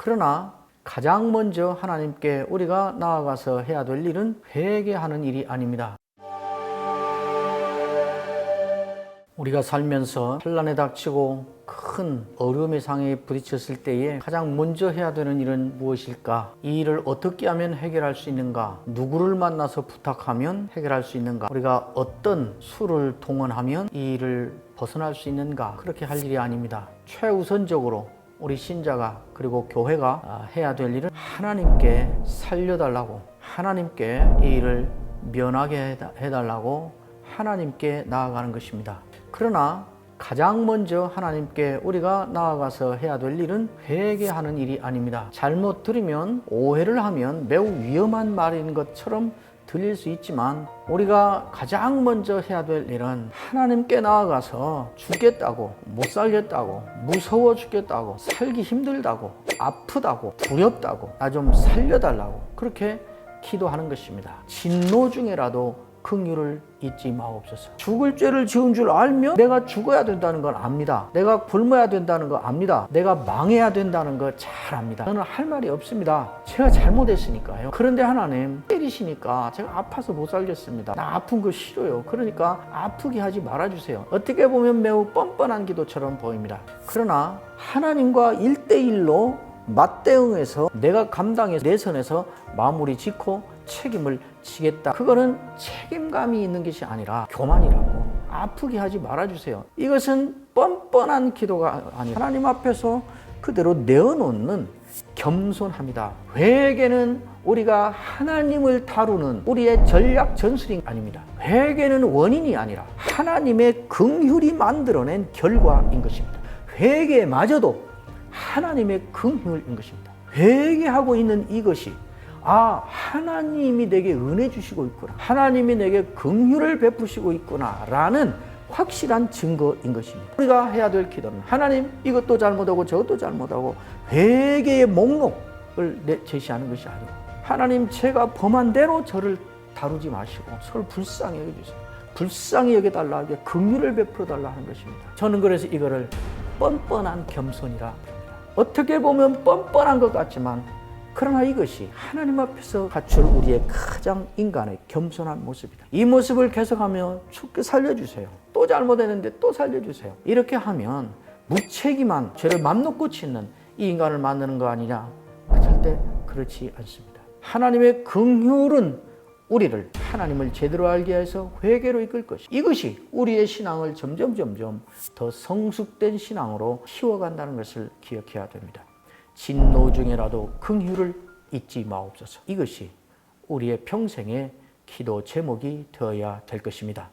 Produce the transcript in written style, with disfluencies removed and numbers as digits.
그러나 가장 먼저 하나님께 우리가 나아가서 해야 될 일은 회개하는 일이 아닙니다. 우리가 살면서 환난에 닥치고 큰 어려움의 상에 부딪혔을 때에 가장 먼저 해야 되는 일은 무엇일까? 이 일을 어떻게 하면 해결할 수 있는가? 누구를 만나서 부탁하면 해결할 수 있는가? 우리가 어떤 수를 동원하면 이 일을 벗어날 수 있는가? 그렇게 할 일이 아닙니다. 최우선적으로 우리 신자가 그리고 교회가 해야 될 일은 하나님께 살려달라고, 하나님께 이 일을 면하게 해달라고 하나님께 나아가는 것입니다. 그러나 가장 먼저 하나님께 우리가 나아가서 해야 될 일은 회개하는 일이 아닙니다. 잘못 들으면, 오해를 하면 매우 위험한 말인 것처럼 들릴 수 있지만 우리가 가장 먼저 해야 될 일은 하나님께 나아가서 죽겠다고, 못 살겠다고, 무서워 죽겠다고, 살기 힘들다고, 아프다고, 두렵다고, 나 좀 살려달라고 그렇게 기도하는 것입니다. 진노 중에라도 긍휼을 잊지 마옵소서. 죽을 죄를 지은 줄 알면 내가 죽어야 된다는 걸 압니다. 내가 굶어야 된다는 거 압니다. 내가 망해야 된다는 거 잘 압니다. 저는 할 말이 없습니다. 제가 잘못했으니까요. 그런데 하나님 때리시니까 제가 아파서 못 살겠습니다. 나 아픈 거 싫어요. 그러니까 아프게 하지 말아주세요. 어떻게 보면 매우 뻔뻔한 기도처럼 보입니다. 그러나 하나님과 1대1로 맞대응해서 내가 감당해서 내 선에서 마무리 짓고 책임을 지겠다. 그거는 책임감이 있는 것이 아니라 교만이라고. 아프게 하지 말아주세요. 이것은 뻔뻔한 기도가 아니라 하나님 앞에서 그대로 내어놓는 겸손합니다. 회개는 우리가 하나님을 다루는 우리의 전략 전술이 아닙니다. 회개는 원인이 아니라 하나님의 긍휼이 만들어낸 결과인 것입니다. 회개마저도 하나님의 긍휼인 것입니다. 회개하고 있는 이것이 하나님이 내게 은혜 주시고 있구나, 하나님이 내게 긍휼을 베푸시고 있구나 라는 확실한 증거인 것입니다. 우리가 해야 될 기도는 하나님 이것도 잘못하고 저것도 잘못하고 회개의 목록을 제시하는 것이 아니고 하나님 제가 범한 대로 저를 다루지 마시고 저를 불쌍히 여겨주세요. 불쌍히 여겨달라, 긍휼을 베풀어달라 하는 것입니다. 저는 그래서 이거를 뻔뻔한 겸손이라 부릅니다. 어떻게 보면 뻔뻔한 것 같지만 그러나 이것이 하나님 앞에서 갖출 우리의 가장 인간의 겸손한 모습이다. 이 모습을 계속하며 주께 살려주세요. 또 잘못했는데 또 살려주세요. 이렇게 하면 무책임한 죄를 맘 놓고 짓는 이 인간을 만드는 거 아니냐? 절대 그렇지 않습니다. 하나님의 긍휼은 우리를 하나님을 제대로 알게 해서 회개로 이끌 것이다. 이것이 우리의 신앙을 점점 더 성숙된 신앙으로 키워간다는 것을 기억해야 됩니다. 진노 중에라도 긍휼을 잊지 마옵소서. 이것이 우리의 평생의 기도 제목이 되어야 될 것입니다.